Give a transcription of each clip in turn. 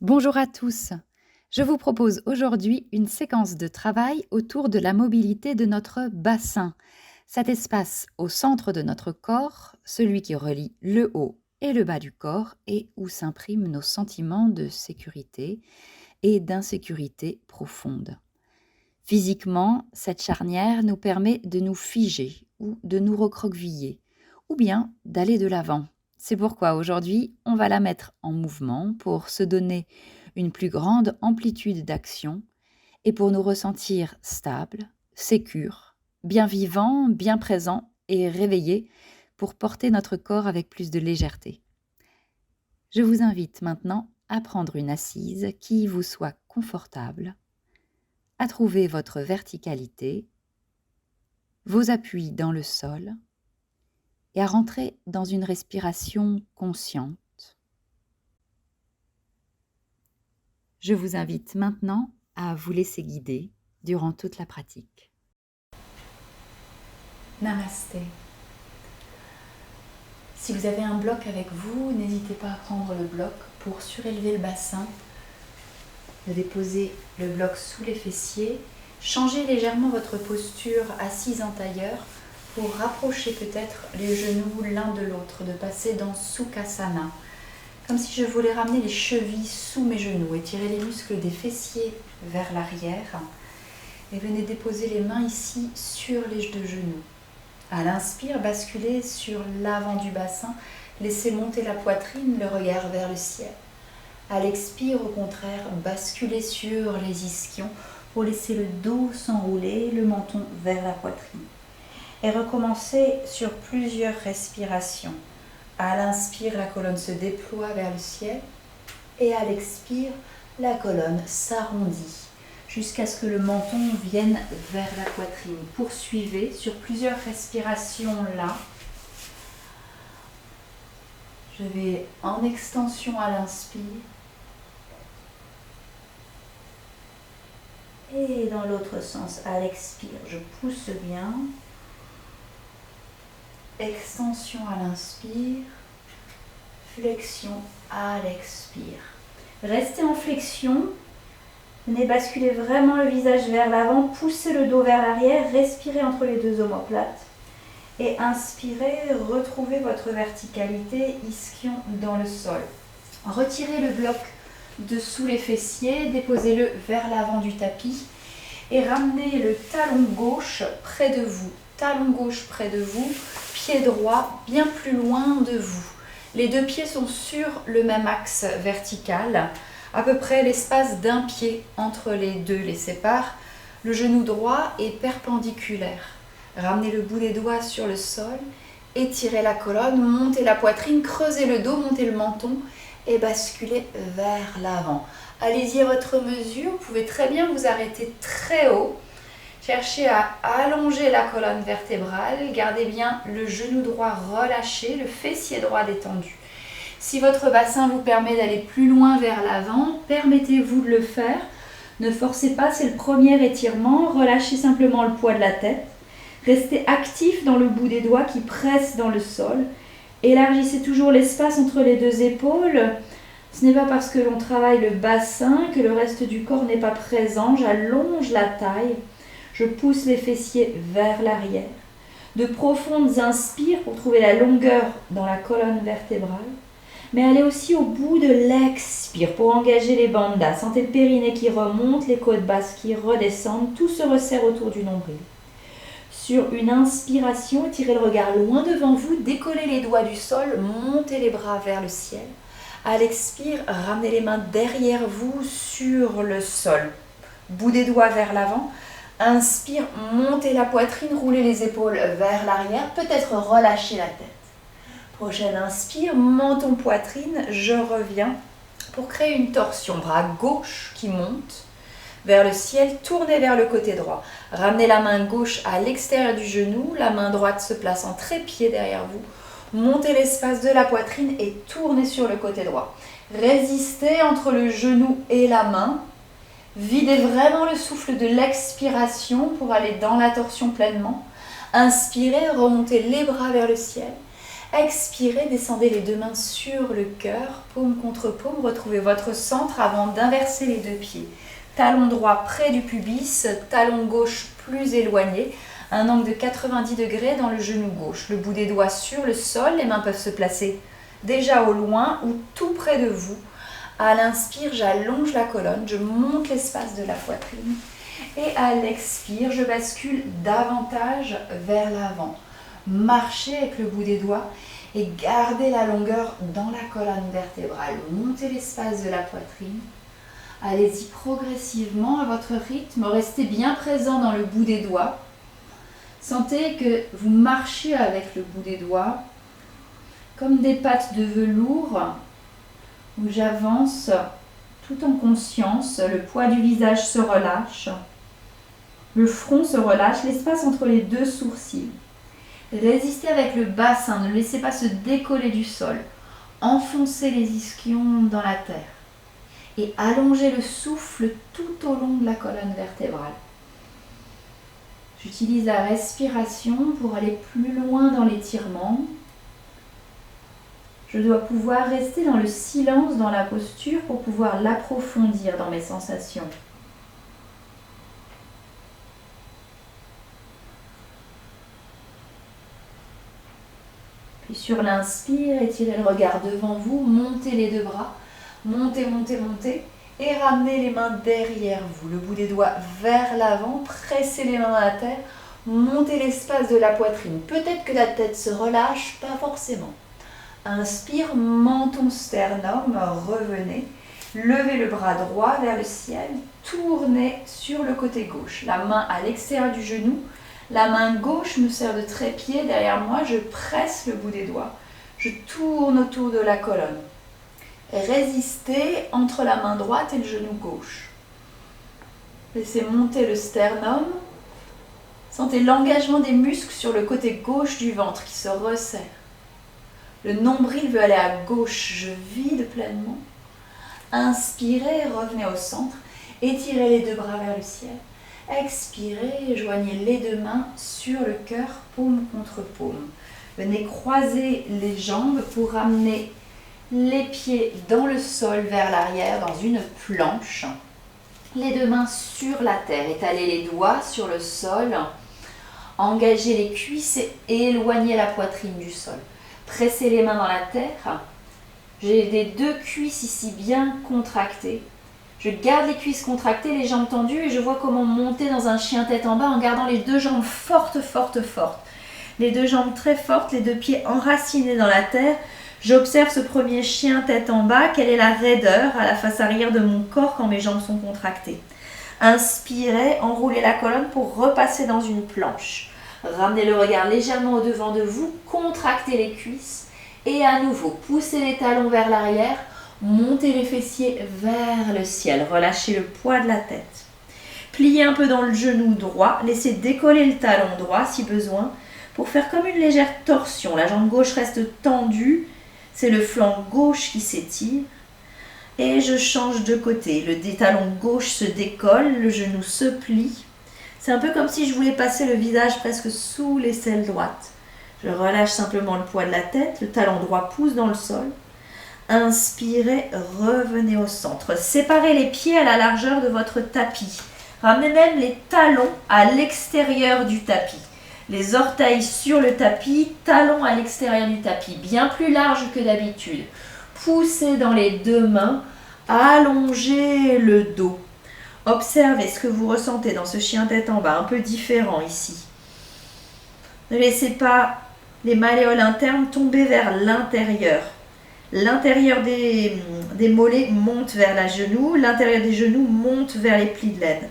Bonjour à tous. Je vous propose aujourd'hui une séquence de travail autour de la mobilité de notre bassin, cet espace au centre de notre corps, celui qui relie le haut et le bas du corps et où s'impriment nos sentiments de sécurité et d'insécurité profonde. Physiquement, cette charnière nous permet de nous figer ou de nous recroqueviller, ou bien d'aller de l'avant. C'est pourquoi aujourd'hui, on va la mettre en mouvement pour se donner une plus grande amplitude d'action et pour nous ressentir stables, sécures, bien vivants, bien présents et réveillés pour porter notre corps avec plus de légèreté. Je vous invite maintenant à prendre une assise qui vous soit confortable, à trouver votre verticalité, vos appuis dans le sol et à rentrer dans une respiration consciente. Je vous invite maintenant à vous laisser guider durant toute la pratique. Namasté. Si vous avez un bloc avec vous, n'hésitez pas à prendre le bloc pour surélever le bassin, de déposer le bloc sous les fessiers. Changez légèrement votre posture assise en tailleur pour rapprocher peut-être les genoux l'un de l'autre, de passer dans Sukhasana. Comme si je voulais ramener les chevilles sous mes genoux, étirer les muscles des fessiers vers l'arrière et venez déposer les mains ici sur les deux genoux. À l'inspire, basculez sur l'avant du bassin, laissez monter la poitrine, le regard vers le ciel. À l'expire, au contraire, basculez sur les ischions pour laisser le dos s'enrouler, le menton vers la poitrine. Et recommencez sur plusieurs respirations. À l'inspire, la colonne se déploie vers le ciel et à l'expire, la colonne s'arrondit jusqu'à ce que le menton vienne vers la poitrine. Poursuivez sur plusieurs respirations là. Je vais en extension à l'inspire et dans l'autre sens à l'expire. Je pousse bien. Extension à l'inspire, flexion à l'expire. Restez en flexion. Venez basculer vraiment le visage vers l'avant, poussez le dos vers l'arrière, respirez entre les deux omoplates. Et inspirez, retrouvez votre verticalité, ischion dans le sol. Retirez le bloc de sous les fessiers, déposez-le vers l'avant du tapis et ramenez le talon gauche près de vous. Talon gauche près de vous, pied droit bien plus loin de vous. Les deux pieds sont sur le même axe vertical. À peu près l'espace d'un pied entre les deux les sépare. Le genou droit est perpendiculaire. Ramenez le bout des doigts sur le sol, étirez la colonne, montez la poitrine, creusez le dos, montez le menton et basculez vers l'avant. Allez-y à votre mesure, vous pouvez très bien vous arrêter très haut. Cherchez à allonger la colonne vertébrale, gardez bien le genou droit relâché, le fessier droit détendu. Si votre bassin vous permet d'aller plus loin vers l'avant, permettez-vous de le faire. Ne forcez pas, c'est le premier étirement. Relâchez simplement le poids de la tête. Restez actif dans le bout des doigts qui pressent dans le sol. Élargissez toujours l'espace entre les deux épaules. Ce n'est pas parce que l'on travaille le bassin que le reste du corps n'est pas présent. J'allonge la taille. Je pousse les fessiers vers l'arrière. De profondes inspires pour trouver la longueur dans la colonne vertébrale. Mais allez aussi au bout de l'expire pour engager les bandhas. Sentez le périnée qui remonte, les côtes basses qui redescendent, tout se resserre autour du nombril. Sur une inspiration, étirez le regard loin devant vous, décollez les doigts du sol, montez les bras vers le ciel. À l'expire, ramenez les mains derrière vous sur le sol. Bout des doigts vers l'avant. Inspire, montez la poitrine, roulez les épaules vers l'arrière, peut-être relâchez la tête. Prochaine inspire, menton poitrine, je reviens pour créer une torsion. Bras gauche qui monte vers le ciel, tournez vers le côté droit. Ramenez la main gauche à l'extérieur du genou, la main droite se place en trépied derrière vous. Montez l'espace de la poitrine et tournez sur le côté droit. Résistez entre le genou et la main. Videz vraiment le souffle de l'expiration pour aller dans la torsion pleinement. Inspirez, remontez les bras vers le ciel. Expirez, descendez les 2 mains sur le cœur, paume contre paume, retrouvez votre centre avant d'inverser les 2 pieds. Talon droit près du pubis, talon gauche plus éloigné, un angle de 90 degrés dans le genou gauche. Le bout des doigts sur le sol, les mains peuvent se placer déjà au loin ou tout près de vous. À l'inspire, j'allonge la colonne, je monte l'espace de la poitrine. Et à l'expire, je bascule davantage vers l'avant. Marchez avec le bout des doigts et gardez la longueur dans la colonne vertébrale. Montez l'espace de la poitrine. Allez-y progressivement à votre rythme. Restez bien présent dans le bout des doigts. Sentez que vous marchez avec le bout des doigts comme des pattes de velours où j'avance tout en conscience. Le poids du visage se relâche. Le front se relâche, l'espace entre les 2 sourcils. Résistez avec le bassin, ne laissez pas se décoller du sol. Enfoncez les ischions dans la terre. Et allongez le souffle tout au long de la colonne vertébrale. J'utilise la respiration pour aller plus loin dans l'étirement. Je dois pouvoir rester dans le silence dans la posture pour pouvoir l'approfondir dans mes sensations. Puis sur l'inspire, étirez le regard devant vous, montez les 2 bras, montez, montez, montez, et ramenez les mains derrière vous, le bout des doigts vers l'avant, pressez les mains dans la terre, montez l'espace de la poitrine. Peut-être que la tête se relâche, pas forcément. Inspire, menton, sternum, revenez, levez le bras droit vers le ciel, tournez sur le côté gauche, la main à l'extérieur du genou, la main gauche me sert de trépied derrière moi, je presse le bout des doigts, je tourne autour de la colonne. Résistez entre la main droite et le genou gauche. Laissez monter le sternum. Sentez l'engagement des muscles sur le côté gauche du ventre qui se resserre. Le nombril veut aller à gauche, je vide pleinement. Inspirez, revenez au centre. Étirez les 2 bras vers le ciel. Expirez, joignez les 2 mains sur le cœur, paume contre paume. Venez croiser les jambes pour ramener les pieds dans le sol vers l'arrière, dans une planche. Les 2 mains sur la terre, étalez les doigts sur le sol. Engagez les cuisses et éloignez la poitrine du sol. Pressez les mains dans la terre. J'ai les 2 cuisses ici bien contractées. Je garde les cuisses contractées, les jambes tendues et je vois comment monter dans un chien tête en bas en gardant les 2 jambes fortes, fortes, fortes. Les 2 jambes très fortes, les 2 pieds enracinés dans la terre. J'observe ce premier chien tête en bas. Quelle est la raideur à la face arrière de mon corps quand mes jambes sont contractées? Inspirez, enroulez la colonne pour repasser dans une planche. Ramenez le regard légèrement au devant de vous, contractez les cuisses et à nouveau, poussez les talons vers l'arrière, montez les fessiers vers le ciel, relâchez le poids de la tête. Pliez un peu dans le genou droit, laissez décoller le talon droit si besoin pour faire comme une légère torsion. La jambe gauche reste tendue, c'est le flanc gauche qui s'étire. Et je change de côté, le talon gauche se décolle, le genou se plie. C'est un peu comme si je voulais passer le visage presque sous l'aisselle droite. Je relâche simplement le poids de la tête, le talon droit pousse dans le sol. Inspirez, revenez au centre. Séparez les pieds à la largeur de votre tapis. Ramenez même les talons à l'extérieur du tapis. Les orteils sur le tapis, talons à l'extérieur du tapis, bien plus large que d'habitude. Poussez dans les 2 mains, allongez le dos. Observez ce que vous ressentez dans ce chien tête en bas, un peu différent ici. Ne laissez pas les malléoles internes tomber vers l'intérieur. L'intérieur des mollets monte vers la genou, l'intérieur des genoux monte vers les plis de laine.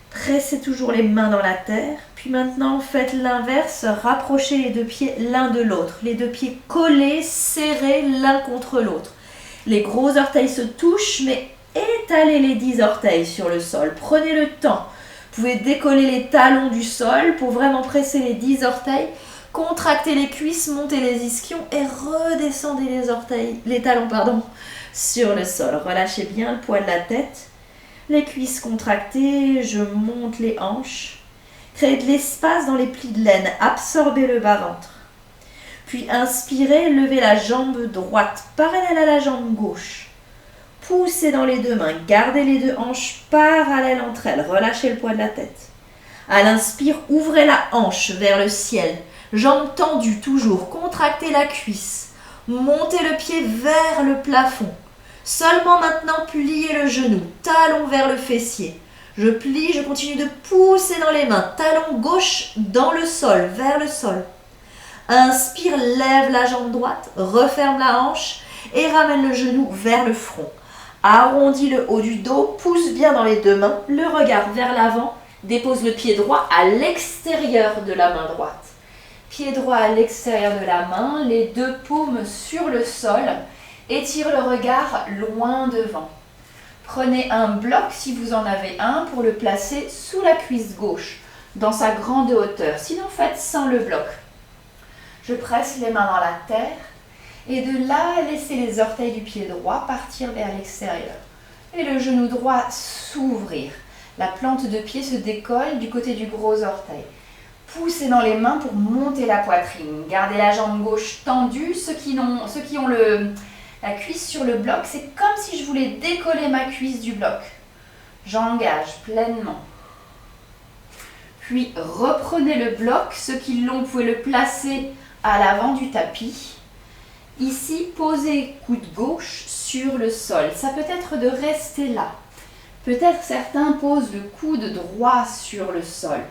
Pressez toujours les mains dans la terre, puis maintenant faites l'inverse, rapprochez les 2 pieds l'un de l'autre. Les 2 pieds collés, serrés l'un contre l'autre. Les gros orteils se touchent, mais étalez les 10 orteils sur le sol. Prenez le temps. Vous pouvez décoller les talons du sol pour vraiment presser les 10 orteils. Contractez les cuisses, montez les ischions et redescendez les talons sur le sol. Relâchez bien le poids de la tête. Les cuisses contractées, je monte les hanches. Créez de l'espace dans les plis de laine, absorbez le bas-ventre. Puis inspirez, levez la jambe droite parallèle à la jambe gauche. Poussez dans les deux mains, gardez les deux hanches parallèles entre elles, relâchez le poids de la tête. À l'inspire, ouvrez la hanche vers le ciel, jambes tendues toujours, contractez la cuisse, montez le pied vers le plafond. Seulement maintenant, pliez le genou, talon vers le fessier. Je plie, je continue de pousser dans les mains, talon gauche dans le sol, vers le sol. Inspire, lève la jambe droite, referme la hanche et ramène le genou vers le front. Arrondis le haut du dos, pousse bien dans les deux mains, le regard vers l'avant, dépose le pied droit à l'extérieur de la main droite. Pied droit à l'extérieur de la main, les deux paumes sur le sol, étire le regard loin devant. Prenez un bloc si vous en avez un pour le placer sous la cuisse gauche, dans sa grande hauteur, sinon faites sans le bloc. Je presse les mains dans la terre et de là, laissez les orteils du pied droit partir vers l'extérieur et le genou droit s'ouvrir. La plante de pied se décolle du côté du gros orteil. Poussez dans les mains pour monter la poitrine. Gardez la jambe gauche tendue. Ceux qui ont la cuisse sur le bloc, c'est comme si je voulais décoller ma cuisse du bloc. J'engage pleinement. Puis reprenez le bloc. Ceux qui l'ont, vous pouvez le placer à l'avant du tapis. Ici, posez coude gauche sur le sol. Ça peut être de rester là. Peut-être certains posent le coude droit sur le sol.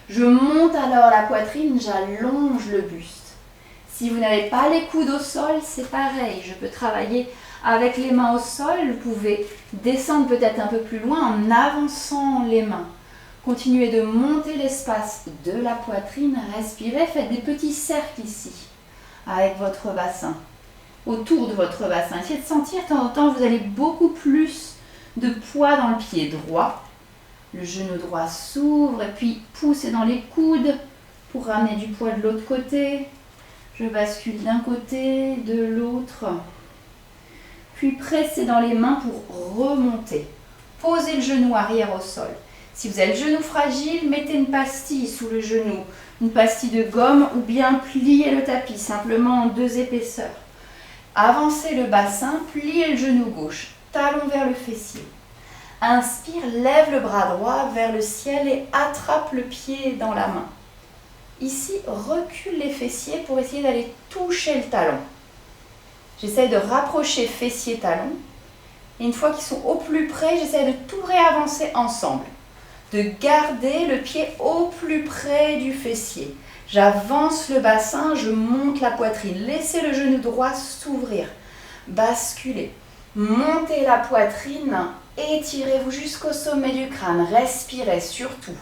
Je monte alors la poitrine, j'allonge le buste. Si vous n'avez pas les coudes au sol, c'est pareil. Je peux travailler avec les mains au sol. Vous pouvez descendre peut-être un peu plus loin en avançant les mains. Continuez de monter l'espace de la poitrine. Respirez, faites des petits cercles ici avec votre bassin. Autour de votre bassin. Essayez de sentir de temps en temps, vous avez beaucoup plus de poids dans le pied droit. Le genou droit s'ouvre et puis poussez dans les coudes pour ramener du poids de l'autre côté. Je bascule d'un côté, de l'autre. Puis pressez dans les mains pour remonter. Posez le genou arrière au sol. Si vous avez le genou fragile, mettez une pastille sous le genou, une pastille de gomme ou bien pliez le tapis simplement en 2 épaisseurs. Avancez le bassin, pliez le genou gauche, talon vers le fessier. Inspire, lève le bras droit vers le ciel et attrape le pied dans la main. Ici, recule les fessiers pour essayer d'aller toucher le talon. J'essaie de rapprocher fessier-talon. Et une fois qu'ils sont au plus près, j'essaie de tout réavancer ensemble. De garder le pied au plus près du fessier. J'avance le bassin, je monte la poitrine. Laissez le genou droit s'ouvrir. Basculez. Montez la poitrine. Étirez-vous jusqu'au sommet du crâne. Respirez surtout.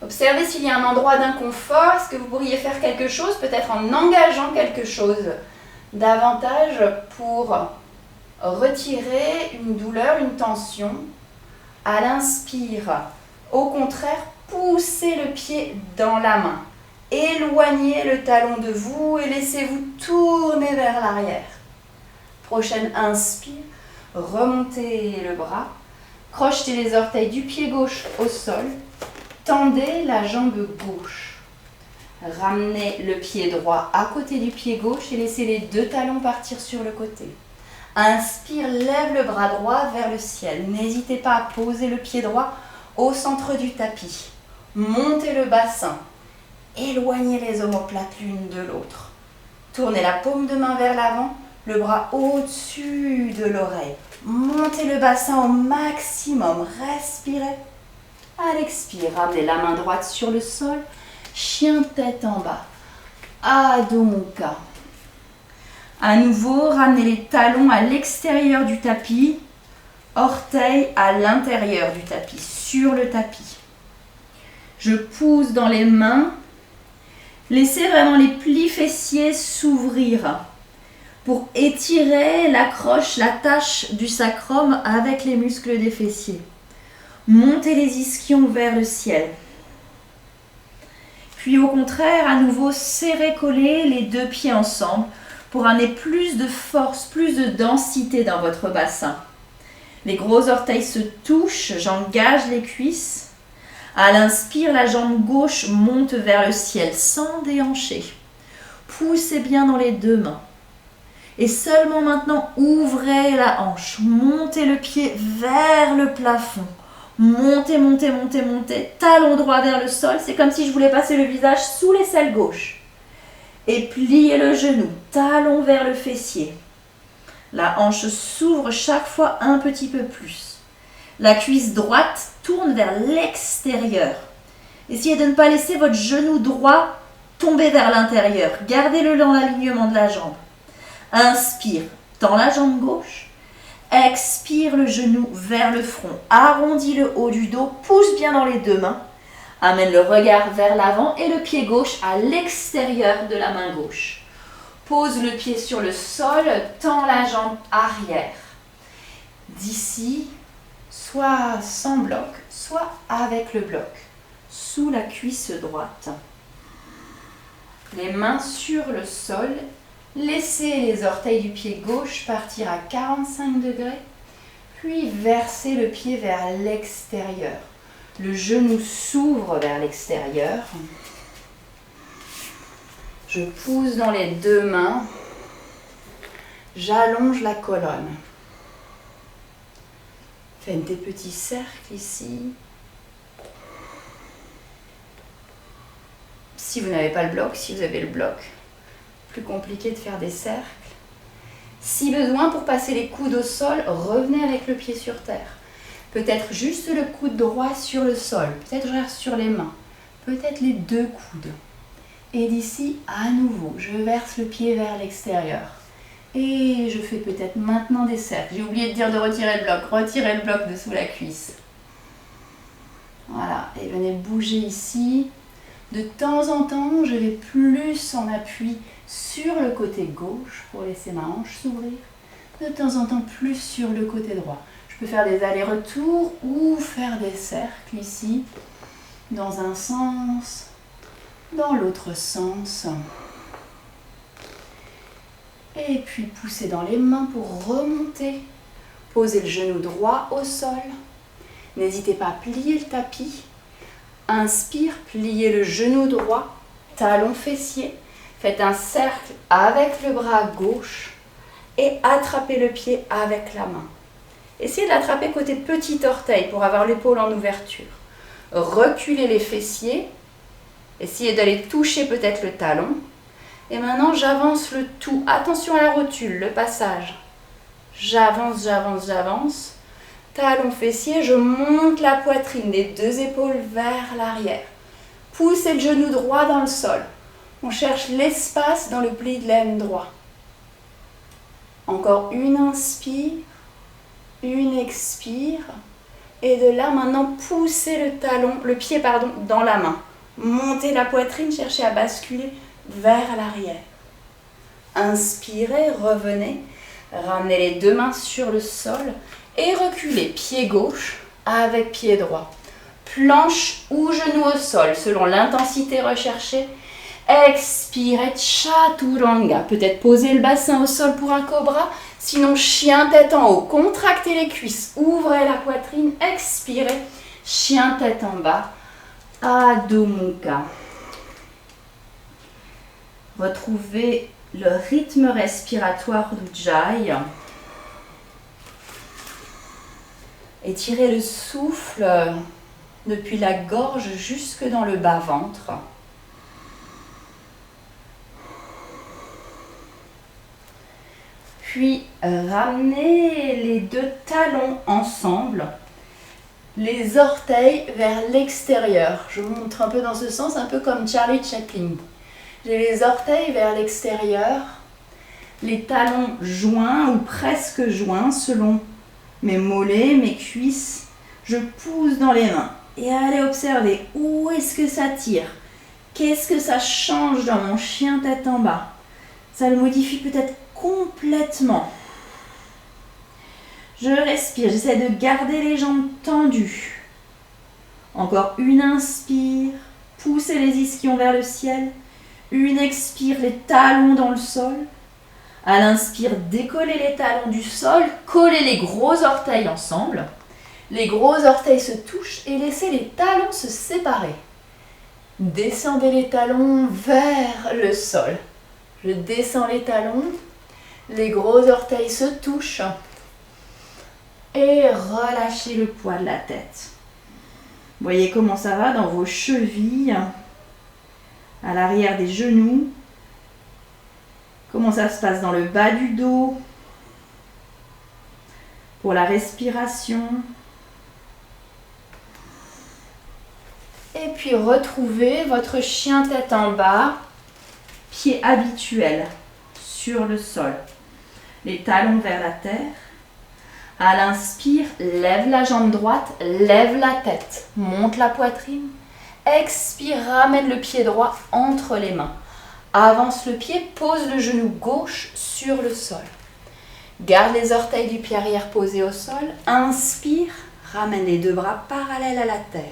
Observez s'il y a un endroit d'inconfort. Est-ce que vous pourriez faire quelque chose, peut-être en engageant quelque chose davantage pour retirer une douleur, une tension. À l'inspire, au contraire, poussez le pied dans la main. Éloignez le talon de vous et laissez-vous tourner vers l'arrière. Prochaine inspire, remontez le bras, crochetez les orteils du pied gauche au sol, tendez la jambe gauche. Ramenez le pied droit à côté du pied gauche et laissez les 2 talons partir sur le côté. Inspire, lève le bras droit vers le ciel. N'hésitez pas à poser le pied droit au centre du tapis. Montez le bassin. Éloignez les omoplates l'une de l'autre. Tournez la paume de main vers l'avant, le bras au-dessus de l'oreille. Montez le bassin au maximum. Respirez. À l'expire, ramenez la main droite sur le sol. Chien tête en bas. Adho Mukha. À nouveau, ramenez les talons à l'extérieur du tapis, orteils à l'intérieur du tapis, sur le tapis. Je pousse dans les mains. Laissez vraiment les plis fessiers s'ouvrir pour étirer l'accroche, l'attache du sacrum avec les muscles des fessiers. Montez les ischions vers le ciel. Puis au contraire, à nouveau, serrez, collez les 2 pieds ensemble pour amener plus de force, plus de densité dans votre bassin. Les gros orteils se touchent, j'engage les cuisses. À l'inspire, la jambe gauche monte vers le ciel sans déhancher. Poussez bien dans les deux mains. Et seulement maintenant, ouvrez la hanche. Montez le pied vers le plafond. Montez, montez, montez, montez. Talon droit vers le sol. C'est comme si je voulais passer le visage sous l'aisselle gauche. Et pliez le genou. Talon vers le fessier. La hanche s'ouvre chaque fois un petit peu plus. La cuisse droite tourne vers l'extérieur. Essayez de ne pas laisser votre genou droit tomber vers l'intérieur. Gardez-le dans l'alignement de la jambe. Inspire, tends la jambe gauche. Expire le genou vers le front. Arrondis le haut du dos, pousse bien dans les deux mains. Amène le regard vers l'avant et le pied gauche à l'extérieur de la main gauche. Pose le pied sur le sol, tends la jambe arrière. D'ici, soit sans bloc, soit avec le bloc, sous la cuisse droite. Les mains sur le sol. Laissez les orteils du pied gauche partir à 45 degrés, puis versez le pied vers l'extérieur. Le genou s'ouvre vers l'extérieur. Je pousse dans les deux mains. J'allonge la colonne. Faites des petits cercles ici. Si vous n'avez pas le bloc, si vous avez le bloc, plus compliqué de faire des cercles. Si besoin, pour passer les coudes au sol, revenez avec le pied sur terre. Peut-être juste le coude droit sur le sol, peut-être sur les mains, peut-être les deux coudes. Et d'ici, à nouveau, je verse le pied vers l'extérieur. Et je fais peut-être maintenant des cercles. J'ai oublié de dire de retirer le bloc. Retirez le bloc de sous la cuisse. Voilà, et venez bouger ici. De temps en temps, je vais plus en appui sur le côté gauche pour laisser ma hanche s'ouvrir. De temps en temps, plus sur le côté droit. Je peux faire des allers-retours ou faire des cercles ici, dans un sens, dans l'autre sens. Et puis pousser dans les mains pour remonter. Posez le genou droit au sol. N'hésitez pas à plier le tapis. Inspire, pliez le genou droit, talon fessier. Faites un cercle avec le bras gauche et attrapez le pied avec la main. Essayez de l'attraper côté petit orteil pour avoir l'épaule en ouverture. Reculez les fessiers. Essayez d'aller toucher peut-être le talon. Et maintenant, j'avance le tout. Attention à la rotule, le passage. J'avance, j'avance, j'avance. Talon fessier, je monte la poitrine des deux épaules vers l'arrière. Poussez le genou droit dans le sol. On cherche l'espace dans le pli de l'aine droit. Encore une inspire, une expire. Et de là, maintenant, poussez le pied dans la main. Montez la poitrine, cherchez à basculer vers l'arrière. Inspirez, revenez. Ramenez les deux mains sur le sol et reculez, pied gauche avec pied droit. Planche ou genou au sol, selon l'intensité recherchée. Expirez, chaturanga. Peut-être poser le bassin au sol pour un cobra. Sinon, chien tête en haut. Contractez les cuisses, ouvrez la poitrine. Expirez, chien tête en bas. Adho Mukha. Retrouvez le rythme respiratoire d'Ujjayi. Étirez le souffle depuis la gorge jusque dans le bas-ventre. Puis ramenez les deux talons ensemble, les orteils vers l'extérieur. Je vous montre un peu dans ce sens, un peu comme Charlie Chaplin. J'ai les orteils vers l'extérieur, les talons joints ou presque joints selon mes mollets, mes cuisses. Je pousse dans les mains et allez observer où est-ce que ça tire. Qu'est-ce que ça change dans mon chien tête en bas? Ça le modifie peut-être complètement. Je respire, j'essaie de garder les jambes tendues. Encore une inspire, poussez les ischions vers le ciel. Une expire, les talons dans le sol. À l'inspire, décollez les talons du sol, collez les gros orteils ensemble. Les gros orteils se touchent et laissez les talons se séparer. Descendez les talons vers le sol. Je descends les talons, les gros orteils se touchent et relâchez le poids de la tête. Voyez comment ça va dans vos chevilles, à l'arrière des genoux, comment ça se passe dans le bas du dos, pour la respiration. Et puis retrouvez votre chien tête en bas, pied habituel sur le sol. Les talons vers la terre. À l'inspire, lève la jambe droite, lève la tête, monte la poitrine. Expire, ramène le pied droit entre les mains. Avance le pied, pose le genou gauche sur le sol. Garde les orteils du pied arrière posés au sol. Inspire, ramène les deux bras parallèles à la terre.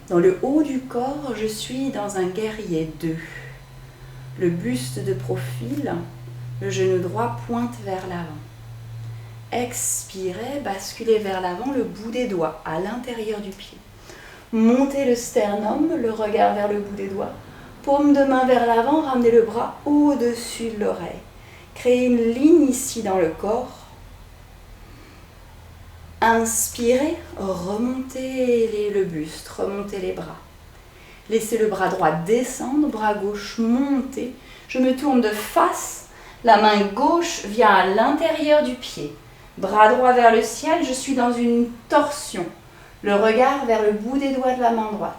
Dans le haut du corps, je suis dans un guerrier 2. Le buste de profil, le genou droit pointe vers l'avant. Expirez, basculez vers l'avant le bout des doigts à l'intérieur du pied. Montez le sternum, le regard vers le bout des doigts. Paume de main vers l'avant, ramenez le bras au-dessus de l'oreille. Créez une ligne ici dans le corps. Inspirez, remontez le buste, remontez les bras. Laissez le bras droit descendre, bras gauche monter. Je me tourne de face, la main gauche vient à l'intérieur du pied. Bras droit vers le ciel, je suis dans une torsion. Le regard vers le bout des doigts de la main droite.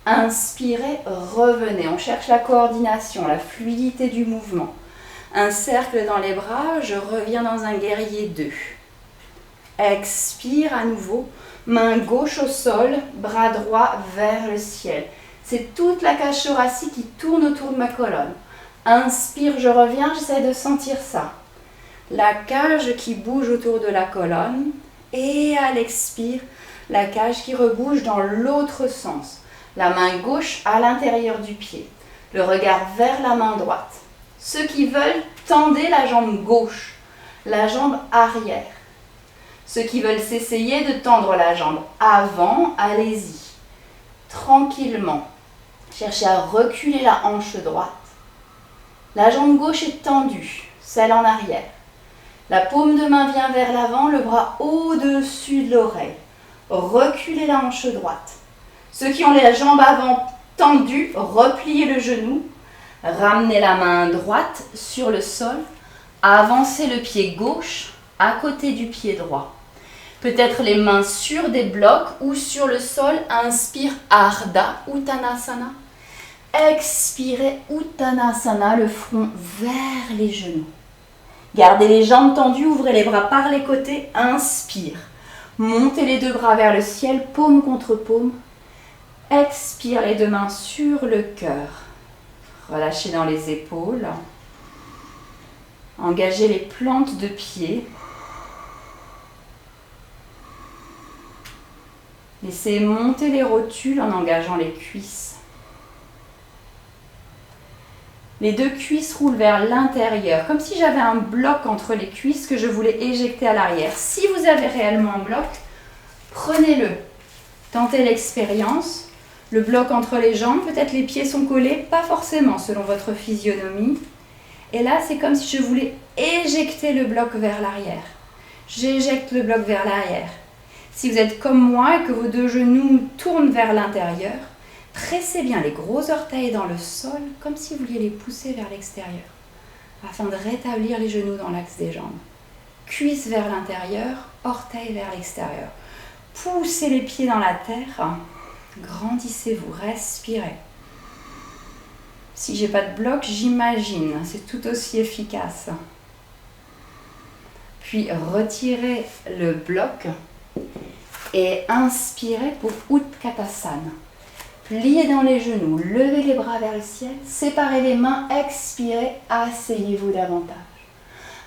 Inspirez, revenez. On cherche la coordination, la fluidité du mouvement. Un cercle dans les bras, je reviens dans un guerrier 2. Expire à nouveau, main gauche au sol, bras droit vers le ciel. C'est toute la cage thoracique qui tourne autour de ma colonne. Inspire, je reviens, j'essaie de sentir ça. La cage qui bouge autour de la colonne et à l'expire, la cage qui rebouge dans l'autre sens. La main gauche à l'intérieur du pied, le regard vers la main droite. Ceux qui veulent, tendez la jambe gauche, la jambe arrière. Ceux qui veulent s'essayer de tendre la jambe avant, allez-y. Tranquillement. Cherchez à reculer la hanche droite. La jambe gauche est tendue, celle en arrière. La paume de main vient vers l'avant, le bras au-dessus de l'oreille. Reculez la hanche droite. Ceux qui ont les jambes avant tendues, repliez le genou. Ramenez la main droite sur le sol. Avancez le pied gauche à côté du pied droit. Peut-être les mains sur des blocs ou sur le sol. Inspire Ardha Uttanasana. Expirez Uttanasana, le front vers les genoux. Gardez les jambes tendues, ouvrez les bras par les côtés. Inspire. Montez les deux bras vers le ciel, paume contre paume. Expire les deux mains sur le cœur. Relâchez dans les épaules. Engagez les plantes de pied. Laissez monter les rotules en engageant les cuisses. Les deux cuisses roulent vers l'intérieur, comme si j'avais un bloc entre les cuisses que je voulais éjecter à l'arrière. Si vous avez réellement un bloc, prenez-le. Tentez l'expérience. Le bloc entre les jambes, peut-être les pieds sont collés, pas forcément selon votre physionomie. Et là, c'est comme si je voulais éjecter le bloc vers l'arrière. J'éjecte le bloc vers l'arrière. Si vous êtes comme moi et que vos deux genoux tournent vers l'intérieur, pressez bien les gros orteils dans le sol, comme si vous vouliez les pousser vers l'extérieur, afin de rétablir les genoux dans l'axe des jambes. Cuisses vers l'intérieur, orteils vers l'extérieur. Poussez les pieds dans la terre, grandissez-vous, respirez. Si j'ai pas de bloc, j'imagine, c'est tout aussi efficace. Puis retirez le bloc et inspirez pour Utkatasana. Pliez dans les genoux, levez les bras vers le ciel, séparez les mains, expirez, asseyez-vous davantage.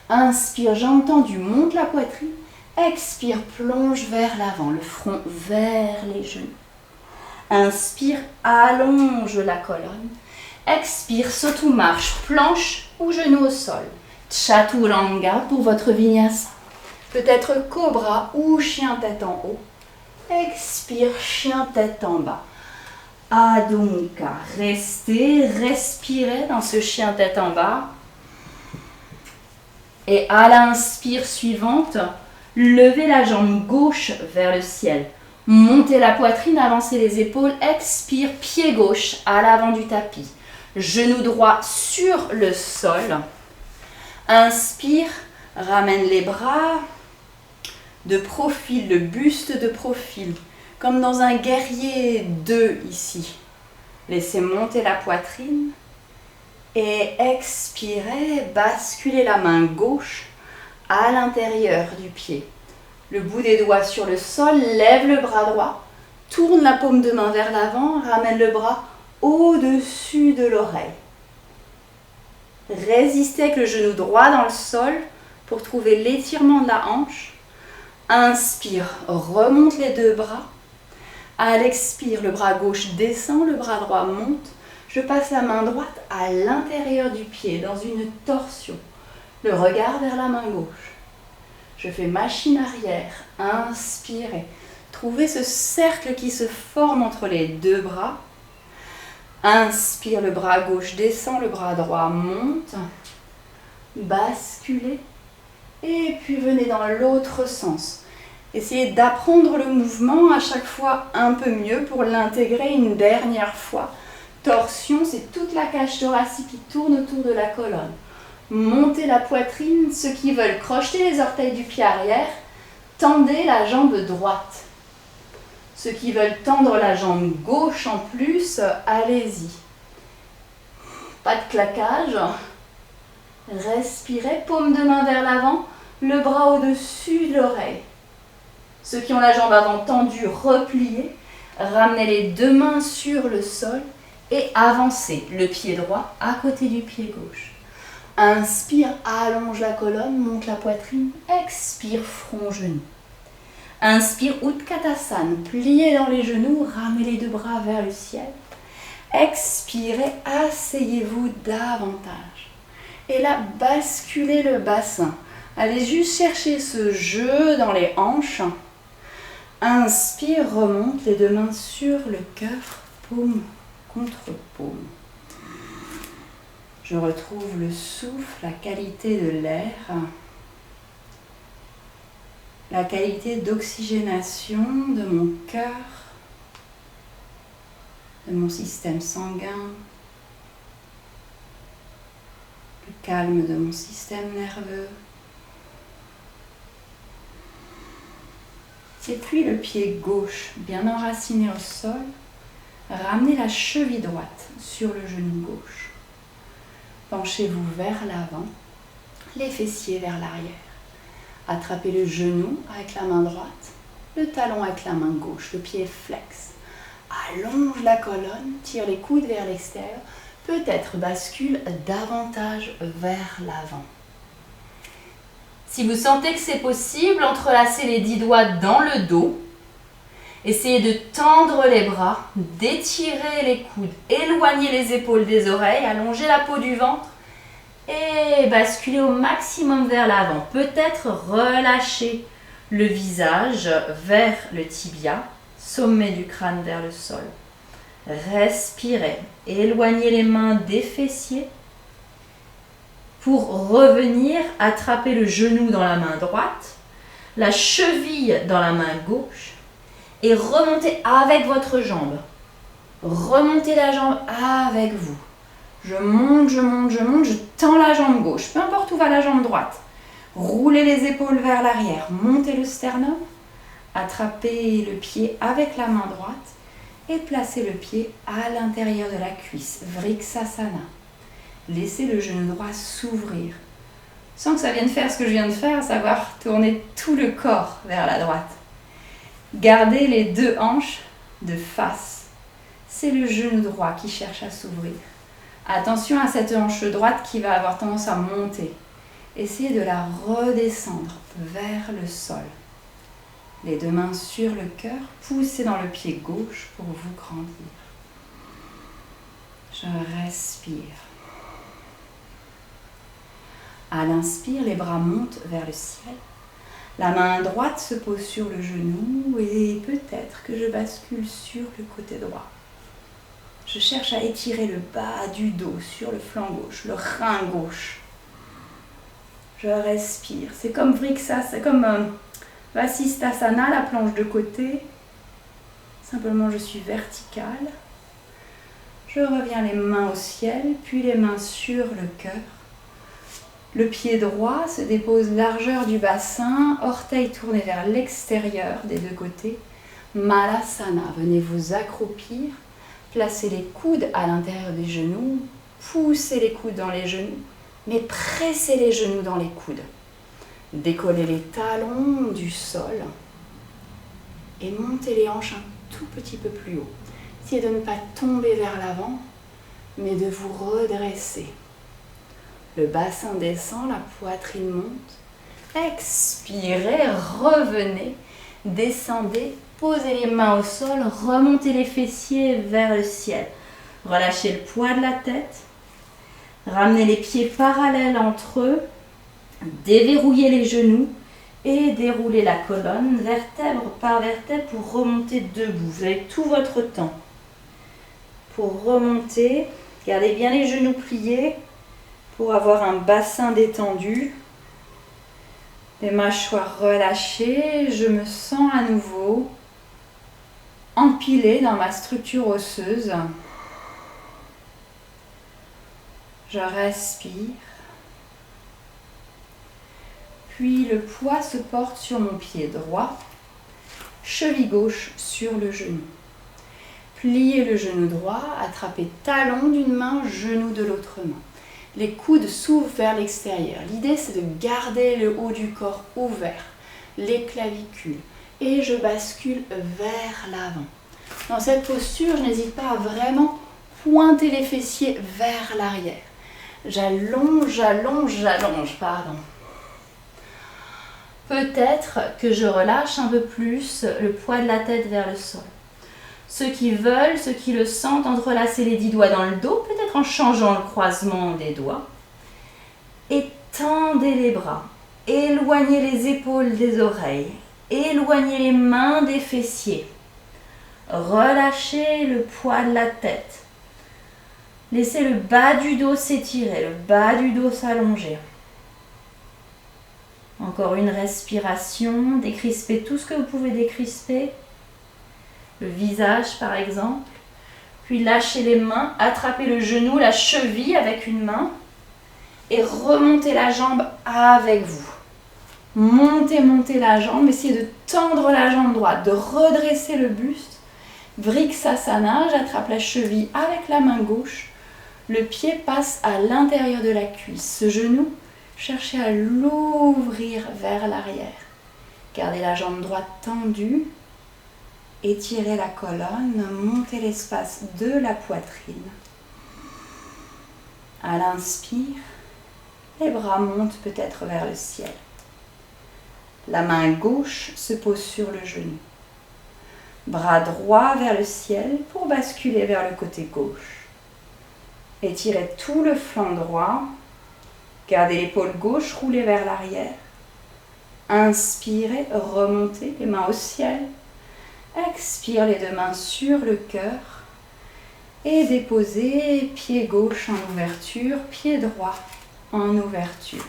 Inspire, jambes tendues, monte la poitrine. Expire, plonge vers l'avant, le front vers les genoux. Inspire, allonge la colonne. Expire, saute ou marche, planche ou genou au sol. Chaturanga pour votre vinyasa. Peut-être cobra ou chien tête en haut. Expire, chien tête en bas. à donc rester, respirer dans ce chien tête en bas. Et à l'inspire suivante, levez la jambe gauche vers le ciel. Montez la poitrine, avancez les épaules. Expire, pied gauche à l'avant du tapis. Genou droit sur le sol. Inspire, ramène les bras de profil, le buste de profil, comme dans un guerrier 2 ici. Laissez monter la poitrine et expirez, basculez la main gauche à l'intérieur du pied. Le bout des doigts sur le sol, lève le bras droit, tourne la paume de main vers l'avant, ramène le bras au-dessus de l'oreille. Résistez avec le genou droit dans le sol pour trouver l'étirement de la hanche. Inspire, remonte les deux bras. À l'expire, le bras gauche descend, le bras droit monte. Je passe la main droite à l'intérieur du pied dans une torsion. Le regard vers la main gauche. Je fais machine arrière. Inspirez. Trouvez ce cercle qui se forme entre les deux bras. Inspire, le bras gauche descend, le bras droit monte. Basculez. Et puis venez dans l'autre sens. Essayez d'apprendre le mouvement à chaque fois un peu mieux pour l'intégrer une dernière fois. Torsion, c'est toute la cage thoracique qui tourne autour de la colonne. Montez la poitrine, ceux qui veulent crocheter les orteils du pied arrière, tendez la jambe droite. Ceux qui veulent tendre la jambe gauche en plus, allez-y. Pas de claquage. Respirez, paume de main vers l'avant, le bras au-dessus de l'oreille. Ceux qui ont la jambe avant tendue, repliez. Ramenez les deux mains sur le sol et avancez le pied droit à côté du pied gauche. Inspire, allonge la colonne, monte la poitrine. Expire, front, genou. Inspire, Utkatasana, pliez dans les genoux, ramenez les deux bras vers le ciel. Expirez, asseyez-vous davantage. Et là, basculez le bassin. Allez juste chercher ce jeu dans les hanches. Inspire, remonte les deux mains sur le cœur, paume contre paume. Je retrouve le souffle, la qualité de l'air, la qualité d'oxygénation de mon cœur, de mon système sanguin, le calme de mon système nerveux. Et puis le pied gauche bien enraciné au sol, ramenez la cheville droite sur le genou gauche. Penchez-vous vers l'avant, les fessiers vers l'arrière. Attrapez le genou avec la main droite, le talon avec la main gauche, le pied flex. Allonge la colonne, tire les coudes vers l'extérieur, peut-être bascule davantage vers l'avant. Si vous sentez que c'est possible, entrelacez les 10 doigts dans le dos. Essayez de tendre les bras, d'étirer les coudes, éloigner les épaules des oreilles, allonger la peau du ventre et basculer au maximum vers l'avant. Peut-être relâcher le visage vers le tibia, sommet du crâne vers le sol. Respirez, éloignez les mains des fessiers. Pour revenir, attraper le genou dans la main droite, la cheville dans la main gauche et remontez avec votre jambe. Remontez la jambe avec vous. Je monte, je monte, je monte, je tends la jambe gauche, peu importe où va la jambe droite. Roulez les épaules vers l'arrière, montez le sternum, attrapez le pied avec la main droite et placez le pied à l'intérieur de la cuisse, Vriksasana. Laissez le genou droit s'ouvrir, sans que ça vienne faire ce que je viens de faire, à savoir tourner tout le corps vers la droite. Gardez les deux hanches de face. C'est le genou droit qui cherche à s'ouvrir. Attention à cette hanche droite qui va avoir tendance à monter. Essayez de la redescendre vers le sol. Les deux mains sur le cœur, poussez dans le pied gauche pour vous grandir. Je respire. À l'inspire, les bras montent vers le ciel. La main droite se pose sur le genou et peut-être que je bascule sur le côté droit. Je cherche à étirer le bas du dos sur le flanc gauche, le rein gauche. Je respire. C'est comme Vriksasana, c'est comme Vasisthasana, la planche de côté. Simplement, je suis verticale. Je reviens les mains au ciel, puis les mains sur le cœur. Le pied droit se dépose largeur du bassin, orteils tournés vers l'extérieur des deux côtés. Malasana, venez vous accroupir. Placez les coudes à l'intérieur des genoux. Poussez les coudes dans les genoux, mais pressez les genoux dans les coudes. Décollez les talons du sol et montez les hanches un tout petit peu plus haut. Essayez de ne pas tomber vers l'avant, mais de vous redresser. Le bassin descend, la poitrine monte. Expirez, revenez, descendez, posez les mains au sol, remontez les fessiers vers le ciel. Relâchez le poids de la tête. Ramenez les pieds parallèles entre eux. Déverrouillez les genoux et déroulez la colonne vertèbre par vertèbre pour remonter debout. Vous avez tout votre temps. Pour remonter, gardez bien les genoux pliés pour avoir un bassin détendu. Les mâchoires relâchées. Je me sens à nouveau empilée dans ma structure osseuse. Je respire. Puis le poids se porte sur mon pied droit, cheville gauche sur le genou. Pliez le genou droit, attrapez talon d'une main, genou de l'autre main. Les coudes s'ouvrent vers l'extérieur. L'idée, c'est de garder le haut du corps ouvert, les clavicules. Et je bascule vers l'avant. Dans cette posture, je n'hésite pas à vraiment pointer les fessiers vers l'arrière. J'allonge, j'allonge, j'allonge, pardon. Peut-être que je relâche un peu plus le poids de la tête vers le sol. Ceux qui veulent, ceux qui le sentent, entrelacez les 10 doigts dans le dos, peut-être en changeant le croisement des doigts. Étendez les bras, éloignez les épaules des oreilles, éloignez les mains des fessiers. Relâchez le poids de la tête. Laissez le bas du dos s'étirer, le bas du dos s'allonger. Encore une respiration, décrispez tout ce que vous pouvez décrisper. Le visage par exemple. Puis lâchez les mains, attrapez le genou, la cheville avec une main et remontez la jambe avec vous. Montez, montez la jambe, essayez de tendre la jambe droite, de redresser le buste. Vriksasana, j'attrape la cheville avec la main gauche. Le pied passe à l'intérieur de la cuisse. Ce genou, cherchez à l'ouvrir vers l'arrière. Gardez la jambe droite tendue. Étirez la colonne, montez l'espace de la poitrine. À l'inspire, les bras montent peut-être vers le ciel. La main gauche se pose sur le genou. Bras droit vers le ciel pour basculer vers le côté gauche. Étirez tout le flanc droit. Gardez l'épaule gauche roulée vers l'arrière. Inspirez, remontez les mains au ciel. Expire les deux mains sur le cœur. Et déposez pied gauche en ouverture, pied droit en ouverture.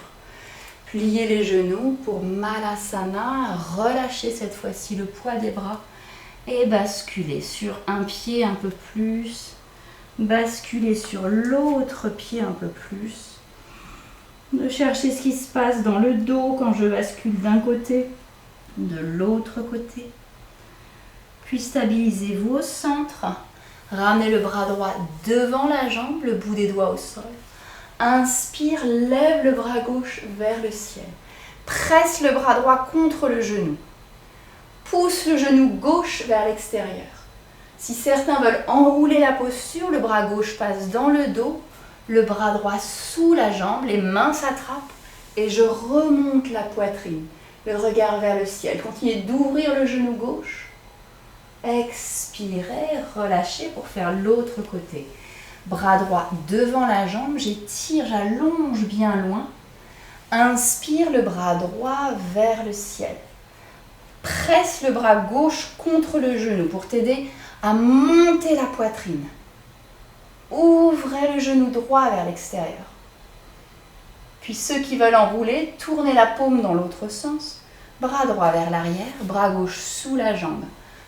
Pliez les genoux pour Malasana. Relâchez cette fois-ci le poids des bras. Et basculez sur un pied un peu plus. Basculez sur l'autre pied un peu plus. De chercher ce qui se passe dans le dos quand je bascule d'un côté, de l'autre côté. Puis stabilisez-vous au centre. Ramenez le bras droit devant la jambe, le bout des doigts au sol. Inspire, lève le bras gauche vers le ciel. Presse le bras droit contre le genou. Pousse le genou gauche vers l'extérieur. Si certains veulent enrouler la posture, le bras gauche passe dans le dos, le bras droit sous la jambe, les mains s'attrapent et je remonte la poitrine, le regard vers le ciel. Continuez d'ouvrir le genou gauche. Expirez, relâchez pour faire l'autre côté. Bras droit devant la jambe, j'étire, j'allonge bien loin. Inspire le bras droit vers le ciel. Presse le bras gauche contre le genou pour t'aider à monter la poitrine. ouvrez le genou droit vers l'extérieur. Puis ceux qui veulent enrouler, tournez la paume dans l'autre sens. Bras droit vers l'arrière, bras gauche sous la jambe.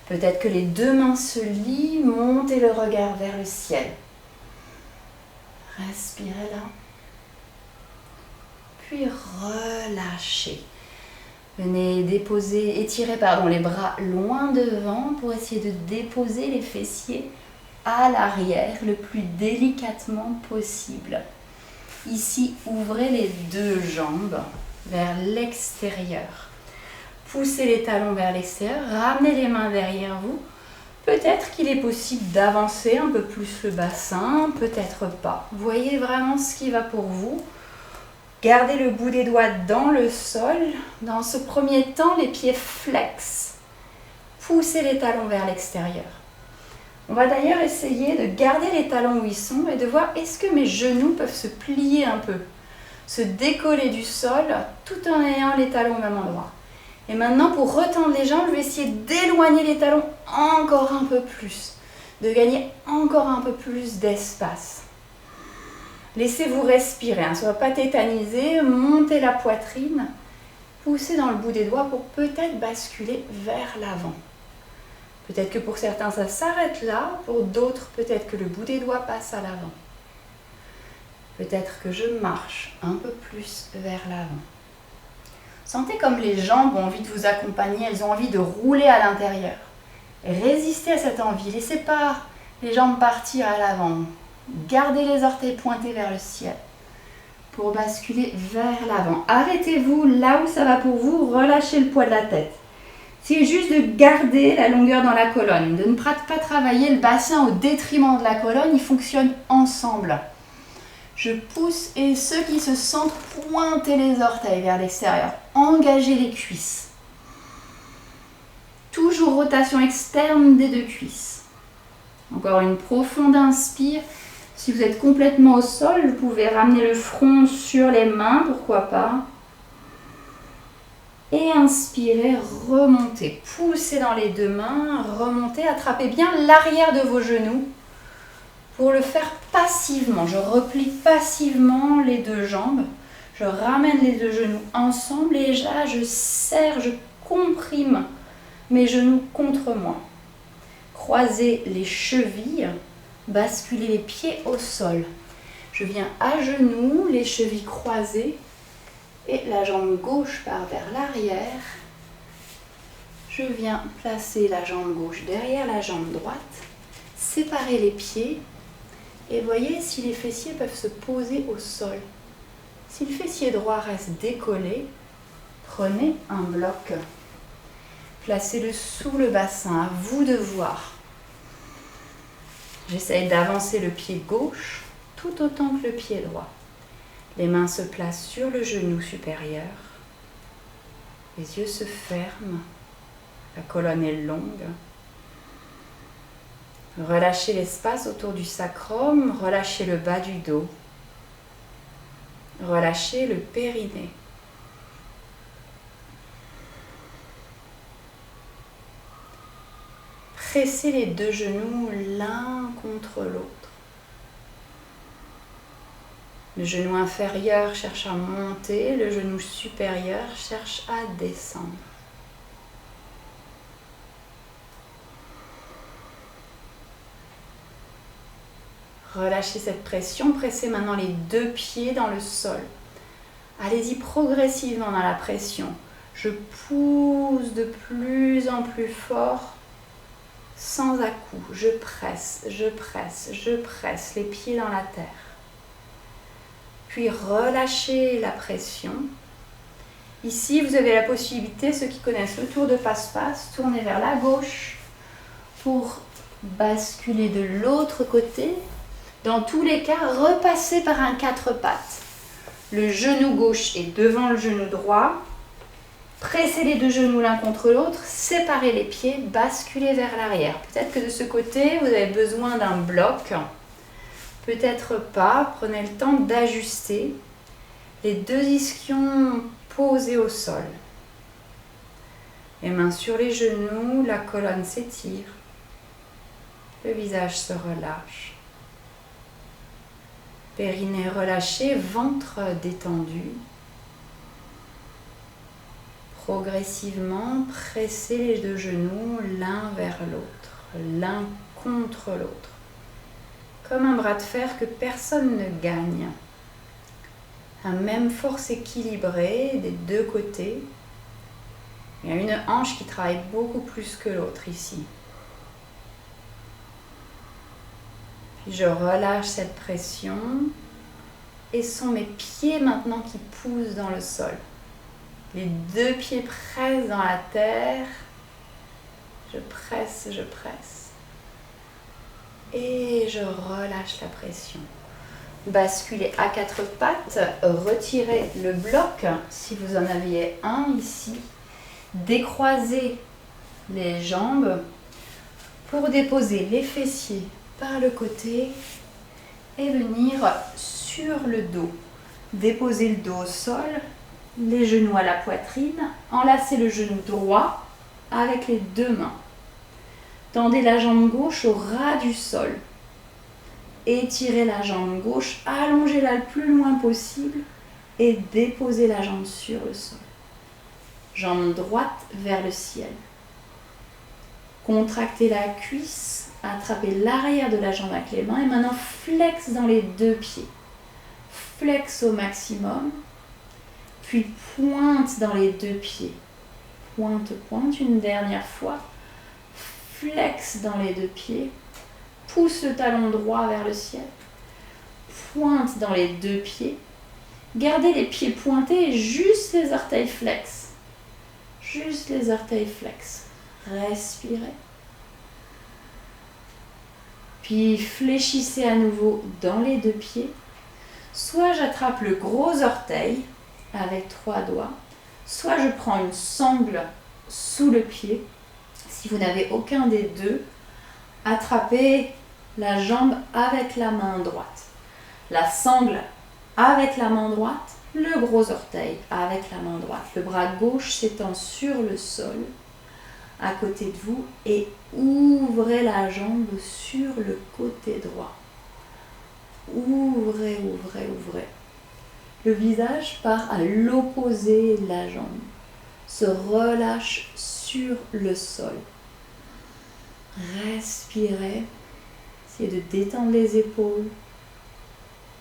Peut-être que les deux mains se lient, montez le regard vers le ciel. Respirez là. Puis relâchez. Venez étirer les bras loin devant pour essayer de déposer les fessiers à l'arrière le plus délicatement possible. Ici, ouvrez les deux jambes vers l'extérieur. Poussez les talons vers l'extérieur, ramenez les mains derrière vous. Peut-être qu'il est possible d'avancer un peu plus le bassin, peut-être pas. Voyez vraiment ce qui va pour vous. Gardez le bout des doigts dans le sol. Dans ce premier temps, les pieds flex. Poussez les talons vers l'extérieur. On va d'ailleurs essayer de garder les talons où ils sont et de voir est-ce que mes genoux peuvent se plier un peu, se décoller du sol tout en ayant les talons au même endroit. Et maintenant, pour retendre les jambes, je vais essayer d'éloigner les talons encore un peu plus, de gagner encore un peu plus d'espace. Laissez-vous respirer, ne soyez pas tétanisé, montez la poitrine, poussez dans le bout des doigts pour peut-être basculer vers l'avant. Peut-être que pour certains, ça s'arrête là, pour d'autres, peut-être que le bout des doigts passe à l'avant. Peut-être que je marche un peu plus vers l'avant. Sentez comme les jambes ont envie de vous accompagner, elles ont envie de rouler à l'intérieur. Résistez à cette envie, laissez pas les jambes partir à l'avant. Gardez les orteils pointés vers le ciel pour basculer vers l'avant. Arrêtez-vous là où ça va pour vous, relâchez le poids de la tête. C'est juste de garder la longueur dans la colonne, de ne pas travailler le bassin au détriment de la colonne, ils fonctionnent ensemble. Je pousse et ceux qui se sentent, pointez les orteils vers l'extérieur, engagez les cuisses. Toujours rotation externe des deux cuisses. Encore une profonde inspire. Si vous êtes complètement au sol, vous pouvez ramener le front sur les mains, pourquoi pas. Et inspirez, remontez. Poussez dans les deux mains, remontez, attrapez bien l'arrière de vos genoux. Pour le faire passivement, je replie passivement les deux jambes. Je ramène les deux genoux ensemble et là, je serre, je comprime mes genoux contre moi. Croisez les chevilles, basculez les pieds au sol. Je viens à genoux, les chevilles croisées et la jambe gauche part vers l'arrière. Je viens placer la jambe gauche derrière la jambe droite, séparer les pieds et voyez si les fessiers peuvent se poser au sol. Si le fessier droit reste décollé, prenez un bloc. Placez-le sous le bassin, à vous de voir. J'essaye d'avancer le pied gauche tout autant que le pied droit. Les mains se placent sur le genou supérieur. Les yeux se ferment. La colonne est longue. Relâchez l'espace autour du sacrum, relâchez le bas du dos. Relâchez le périnée. Pressez les deux genoux l'un contre l'autre. Le genou inférieur cherche à monter, le genou supérieur cherche à descendre. Relâchez cette pression, pressez maintenant les deux pieds dans le sol. Allez-y progressivement dans la pression. Je pousse de plus en plus fort, sans à-coups. Je presse, je presse, je presse les pieds dans la terre. Puis relâchez la pression. Ici, vous avez la possibilité, ceux qui connaissent le tour de passe-passe, tournez vers la gauche pour basculer de l'autre côté. Dans tous les cas, repassez par un quatre pattes. Le genou gauche est devant le genou droit. Pressez les deux genoux l'un contre l'autre, séparez les pieds, basculez vers l'arrière. Peut-être que de ce côté, vous avez besoin d'un bloc. Peut-être pas. Prenez le temps d'ajuster. Les deux ischions posés au sol. Les mains sur les genoux, la colonne s'étire. Le visage se relâche. Périnée relâché, ventre détendu. Progressivement, pressez les deux genoux l'un vers l'autre, l'un contre l'autre. Comme un bras de fer que personne ne gagne. Un même force équilibrée des deux côtés. Il y a une hanche qui travaille beaucoup plus que l'autre ici. Puis je relâche cette pression et ce sont mes pieds maintenant qui poussent dans le sol. Les deux pieds pressent dans la terre. Je presse, je presse. Et je relâche la pression. Basculez à quatre pattes, retirez le bloc si vous en aviez un ici. Décroisez les jambes pour déposer les fessiers par le côté et venir sur le dos. Déposez le dos au sol, les genoux à la poitrine, enlacez le genou droit avec les deux mains. Tendez la jambe gauche au ras du sol. Étirez la jambe gauche, allongez-la le plus loin possible et déposez la jambe sur le sol. Jambe droite vers le ciel. Contractez la cuisse, attrapez l'arrière de la jambe avec les mains et maintenant flex dans les deux pieds. Flex au maximum, puis pointe dans les deux pieds. Pointe, pointe une dernière fois. Flex dans les deux pieds. Pousse le talon droit vers le ciel. Pointe dans les deux pieds. Gardez les pieds pointés et juste les orteils flex. Juste les orteils flex. Respirez. Puis fléchissez à nouveau dans les deux pieds. Soit j'attrape le gros orteil avec 3 doigts, soit je prends une sangle sous le pied. Si vous n'avez aucun des deux, attrapez la jambe avec la main droite. La sangle avec la main droite, le gros orteil avec la main droite. Le bras gauche s'étend sur le sol à côté de vous et ouvrez la jambe sur le côté droit. Ouvrez, ouvrez, ouvrez. Le visage part à l'opposé de la jambe. Se relâche sur le sol. Respirez. Essayez de détendre les épaules,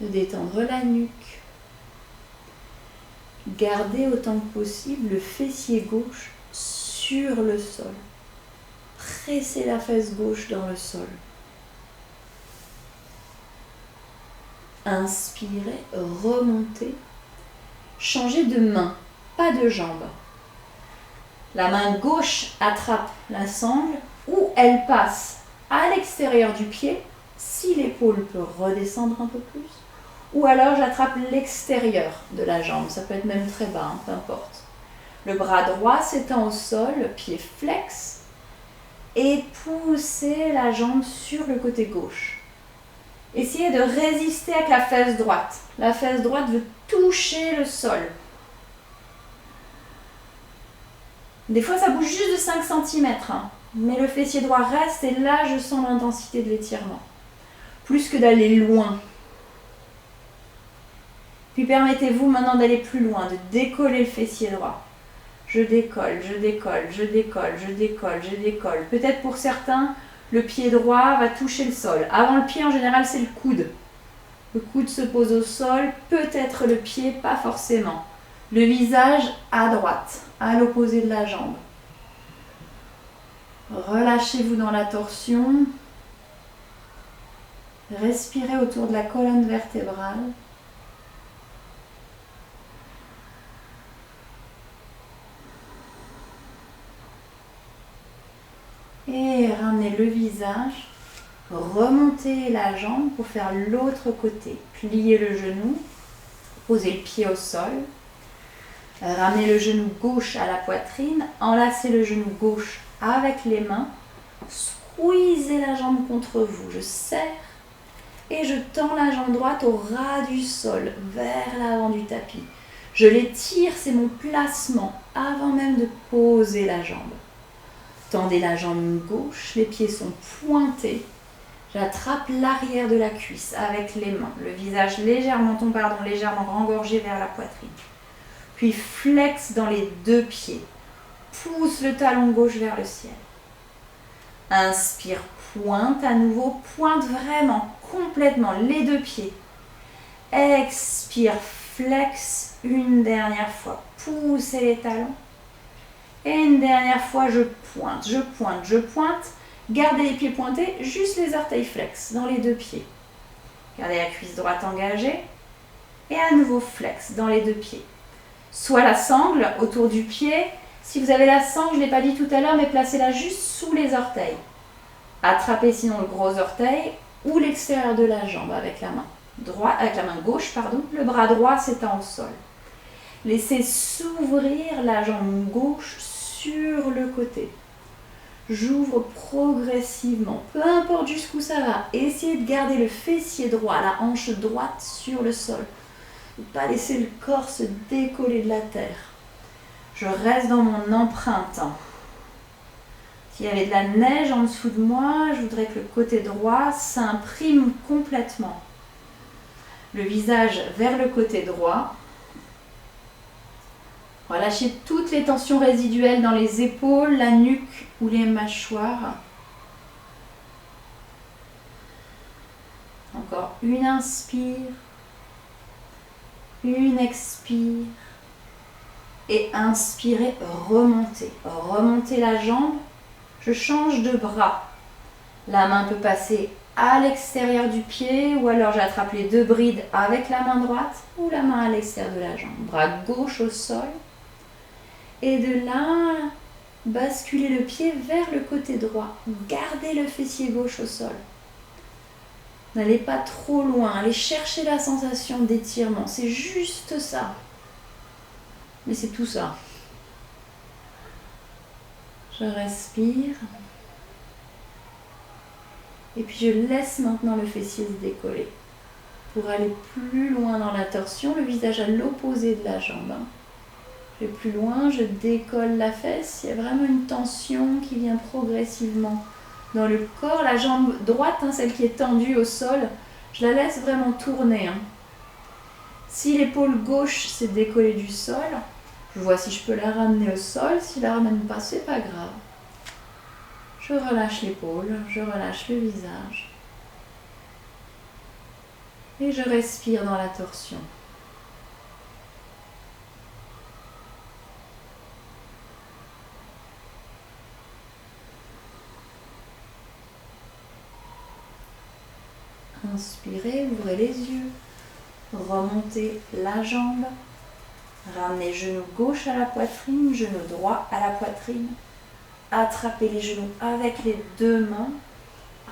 de détendre la nuque. Gardez autant que possible le fessier gauche sur le sol. Pressez la fesse gauche dans le sol. Inspirez, remontez. Changez de main, pas de jambe. La main gauche attrape la sangle ou elle passe à l'extérieur du pied si l'épaule peut redescendre un peu plus. Ou alors j'attrape l'extérieur de la jambe, ça peut être même très bas, peu importe. Le bras droit s'étend au sol, le pied flex et poussez la jambe sur le côté gauche. Essayez de résister avec la fesse droite. La fesse droite veut toucher le sol. Des fois ça bouge juste de 5 cm, mais le fessier droit reste et là je sens l'intensité de l'étirement. Plus que d'aller loin. Puis permettez-vous maintenant d'aller plus loin, de décoller le fessier droit. Je décolle, je décolle, je décolle, je décolle, je décolle. Peut-être pour certains, le pied droit va toucher le sol. Avant le pied, en général, c'est le coude. Le coude se pose au sol, peut-être le pied, pas forcément. Le visage à droite, à l'opposé de la jambe. Relâchez-vous dans la torsion. Respirez autour de la colonne vertébrale. Et ramenez le visage, remontez la jambe pour faire l'autre côté. Pliez le genou, posez le pied au sol. Ramenez le genou gauche à la poitrine, enlacez le genou gauche avec les mains. Squeezez la jambe contre vous, je serre et je tends la jambe droite au ras du sol, vers l'avant du tapis. Je l'étire, c'est mon placement, avant même de poser la jambe. Tendez la jambe gauche, les pieds sont pointés. J'attrape l'arrière de la cuisse avec les mains, le visage légèrement rengorgé vers la poitrine. Puis flex dans les deux pieds. Pousse le talon gauche vers le ciel. Inspire, pointe à nouveau, pointe vraiment, complètement les deux pieds. Expire, flex une dernière fois. Poussez les talons. Et une dernière fois, je pointe, je pointe, je pointe. Gardez les pieds pointés, juste les orteils flex dans les deux pieds. Gardez la cuisse droite engagée. Et à nouveau flex dans les deux pieds. Soit la sangle autour du pied. Si vous avez la sangle, je ne l'ai pas dit tout à l'heure, mais placez-la juste sous les orteils. Attrapez sinon le gros orteil ou l'extérieur de la jambe avec la main gauche, le bras droit s'étend au sol. Laissez s'ouvrir la jambe gauche sur le côté. J'ouvre progressivement, peu importe jusqu'où ça va. Essayez de garder le fessier droit, la hanche droite sur le sol. Ne pas laisser le corps se décoller de la terre. Je reste dans mon empreinte. S'il y avait de la neige en dessous de moi, je voudrais que le côté droit s'imprime complètement. Le visage vers le côté droit. Relâchez toutes les tensions résiduelles dans les épaules, la nuque ou les mâchoires. Encore une inspire, une expire. Et inspirez, remontez. Remontez la jambe. Je change de bras. La main peut passer à l'extérieur du pied ou alors j'attrape les deux brides avec la main droite ou la main à l'extérieur de la jambe. Bras gauche au sol. Et de là, basculez le pied vers le côté droit. Gardez le fessier gauche au sol. N'allez pas trop loin. Allez chercher la sensation d'étirement. C'est juste ça. Mais c'est tout ça. Je respire. Et puis je laisse maintenant le fessier se décoller. Pour aller plus loin dans la torsion, le visage à l'opposé de la jambe. Je vais plus loin, je décolle la fesse. Il y a vraiment une tension qui vient progressivement dans le corps. La jambe droite, celle qui est tendue au sol, je la laisse vraiment tourner. Si l'épaule gauche s'est décollée du sol, je vois si je peux la ramener au sol. Si je la ramène pas, c'est pas grave. Je relâche l'épaule, je relâche le visage. Et je respire dans la torsion. Inspirez, ouvrez les yeux. Remontez la jambe. Ramenez genou gauche à la poitrine, genou droit à la poitrine. Attrapez les genoux avec les deux mains.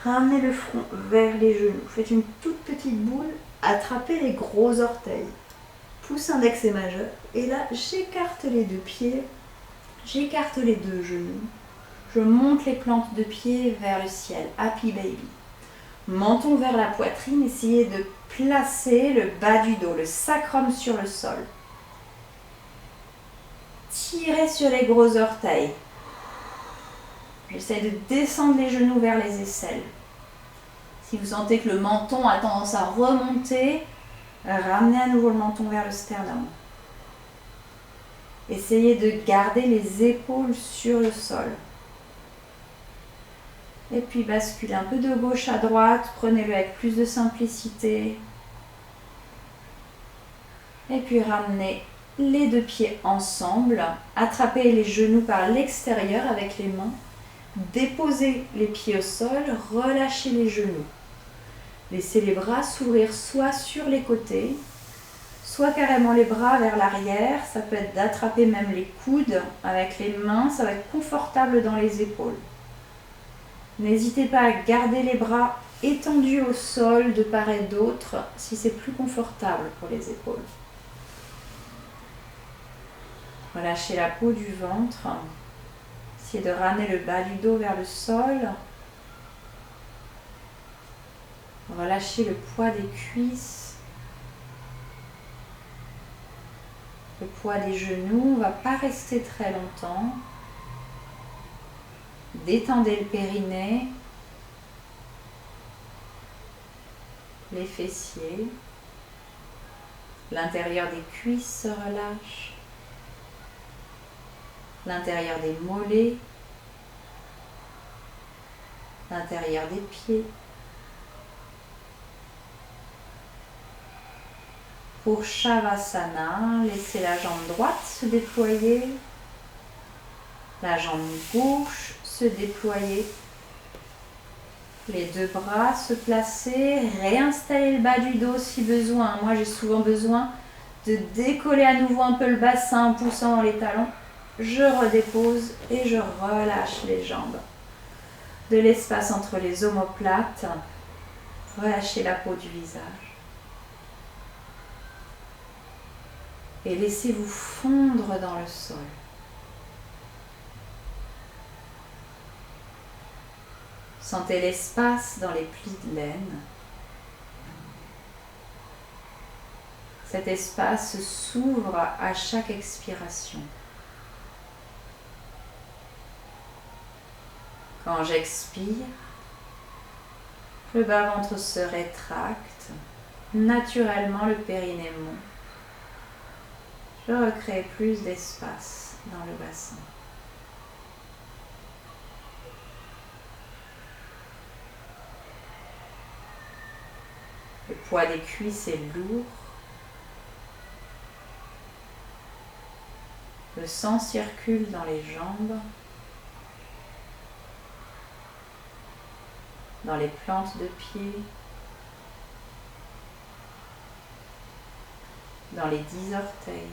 Ramenez le front vers les genoux. Faites une toute petite boule. Attrapez les gros orteils. Pouce index et majeur. Et là, j'écarte les deux pieds. J'écarte les deux genoux. Je monte les plantes de pied vers le ciel. Happy baby. Menton vers la poitrine. Essayez de placer le bas du dos, le sacrum sur le sol. Tirez sur les gros orteils. J'essaie de descendre les genoux vers les aisselles. Si vous sentez que le menton a tendance à remonter, ramenez à nouveau le menton vers le sternum. Essayez de garder les épaules sur le sol. Et puis basculez un peu de gauche à droite, prenez-le avec plus de simplicité. Et puis ramenez les deux pieds ensemble, attrapez les genoux par l'extérieur avec les mains, déposez les pieds au sol, relâchez les genoux. Laissez les bras s'ouvrir soit sur les côtés, soit carrément les bras vers l'arrière. Ça peut être d'attraper même les coudes avec les mains, ça va être confortable dans les épaules. N'hésitez pas à garder les bras étendus au sol de part et d'autre si c'est plus confortable pour les épaules. Relâchez la peau du ventre. Essayez de ramener le bas du dos vers le sol. Relâchez le poids des cuisses. Le poids des genoux. On ne va pas rester très longtemps. Détendez le périnée. les fessiers. L'intérieur des cuisses se relâche. L'intérieur des mollets. L'intérieur des pieds. Pour Shavasana, laissez la jambe droite se déployer, la jambe gauche se déployer, les deux bras se placer, réinstaller le bas du dos si besoin. Moi, j'ai souvent besoin de décoller à nouveau un peu le bassin en poussant dans les talons. Je redépose et je relâche les jambes. De l'espace entre les omoplates, relâchez la peau du visage. Et laissez-vous fondre dans le sol. Sentez l'espace dans les plis de laine. Cet espace s'ouvre à chaque expiration. Quand j'expire, le bas-ventre se rétracte, naturellement le périnée monte. Je recrée plus d'espace dans le bassin. Le poids des cuisses est lourd. Le sang circule dans les jambes, dans les plantes de pied, dans les 10 orteils.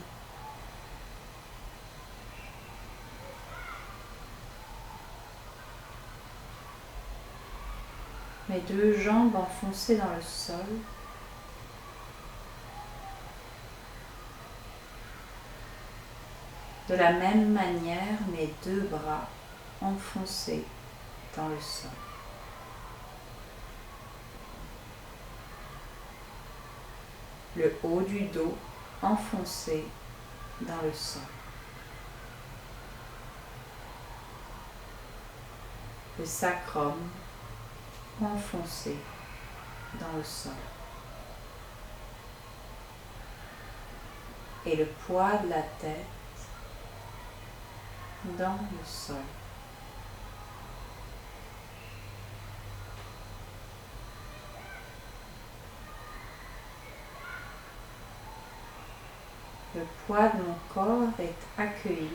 Mes deux jambes enfoncées dans le sol. De la même manière, mes deux bras enfoncés dans le sol. Le haut du dos enfoncé dans le sol. Le sacrum enfoncé dans le sol. Et le poids de la tête dans le sol. Le poids de mon corps est accueilli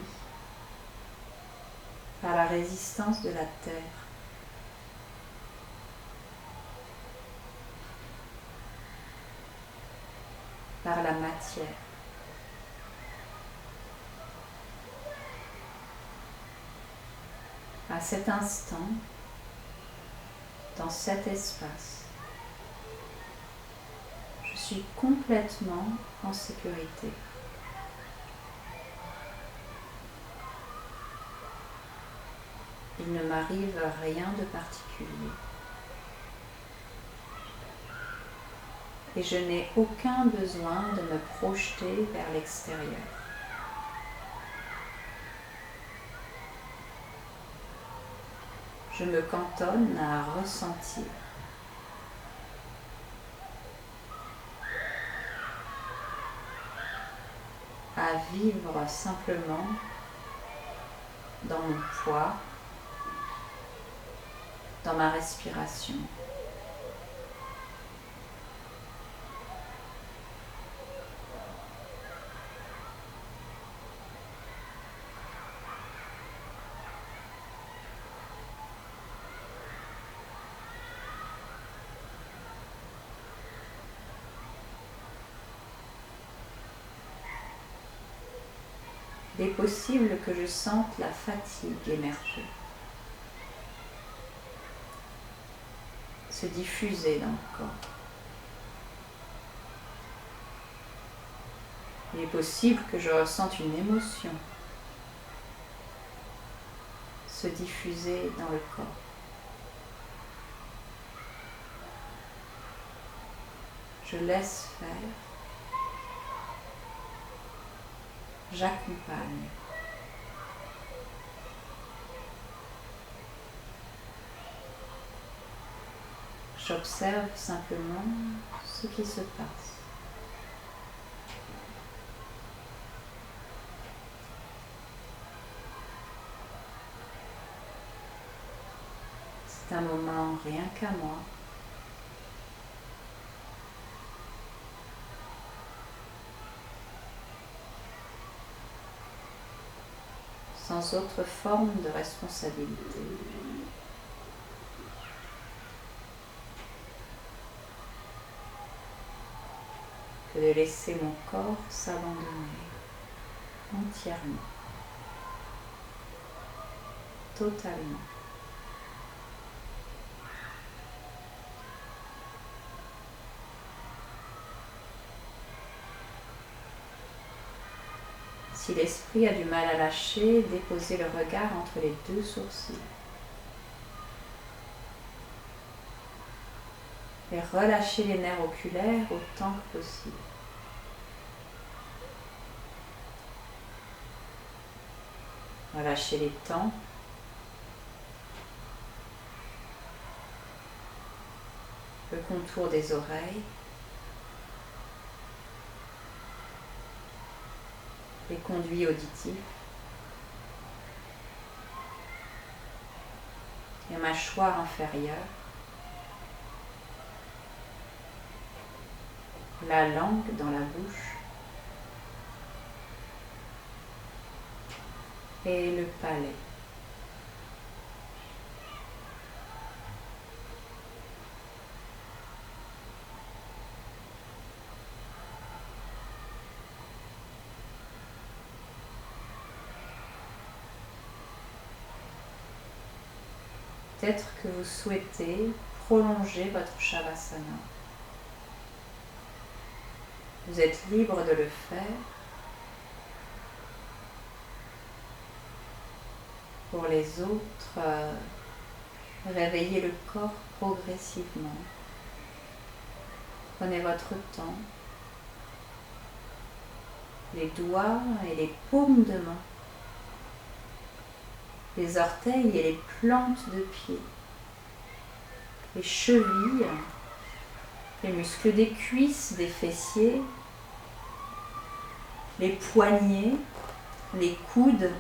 par la résistance de la terre. Par la matière. À cet instant, dans cet espace, je suis complètement en sécurité. Il ne m'arrive rien de particulier. Et je n'ai aucun besoin de me projeter vers l'extérieur. Je me cantonne à ressentir. À vivre simplement dans mon poids, dans ma respiration. Il est possible que je sente la fatigue émerger, se diffuser dans le corps. Il est possible que je ressente une émotion se diffuser dans le corps. Je laisse faire. J'accompagne. J'observe simplement ce qui se passe. C'est un moment rien qu'à moi. Sans autre forme de responsabilité. Que de laisser mon corps s'abandonner entièrement, totalement. Si l'esprit a du mal à lâcher, déposez le regard entre les deux sourcils. Et relâchez les nerfs oculaires autant que possible. Relâchez les tempes. Le contour des oreilles. Les conduits auditifs. Les mâchoires inférieures. La langue dans la bouche. Et le palais. Peut-être que vous souhaitez prolonger votre Shavasana. Vous êtes libre de le faire. Pour les autres, réveillez le corps progressivement. Prenez votre temps. Les doigts et les paumes de main. Les orteils et les plantes de pied. Les chevilles. Les muscles des cuisses, des fessiers. Les poignets. Les coudes.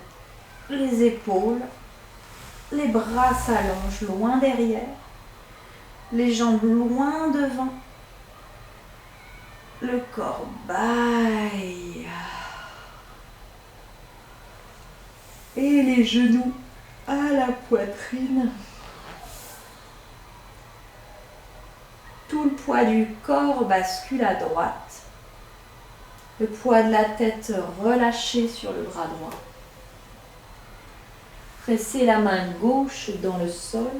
Les épaules, les bras s'allongent loin derrière, les jambes loin devant, le corps bâille et les genoux à la poitrine. Tout le poids du corps bascule à droite, le poids de la tête relâché sur le bras droit. Pressez la main gauche dans le sol.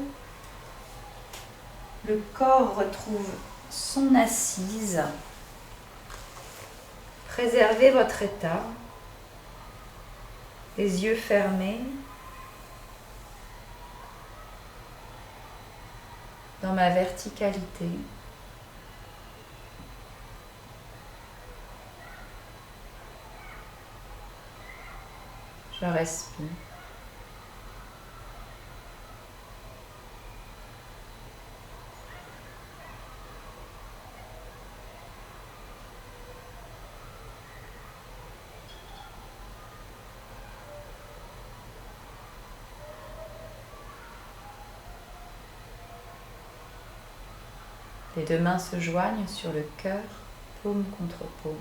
Le corps retrouve son assise. Préservez votre état. Les yeux fermés. Dans ma verticalité. Je respire. Les deux mains se joignent sur le cœur, paume contre paume.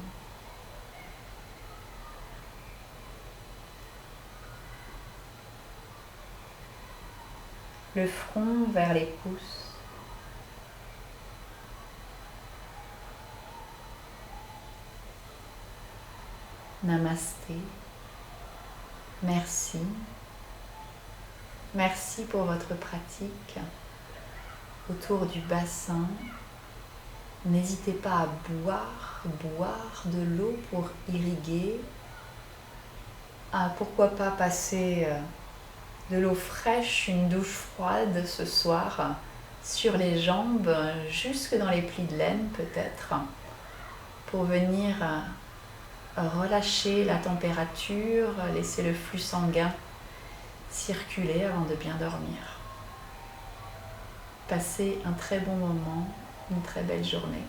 Le front vers les pouces. Namasté. Merci. Merci pour votre pratique autour du bassin. N'hésitez pas à boire de l'eau pour irriguer. Pourquoi pas passer de l'eau fraîche, une douche froide ce soir sur les jambes, jusque dans les plis de laine peut-être, pour venir relâcher la température, laisser le flux sanguin circuler avant de bien dormir. Passez un très bon moment, une très belle journée.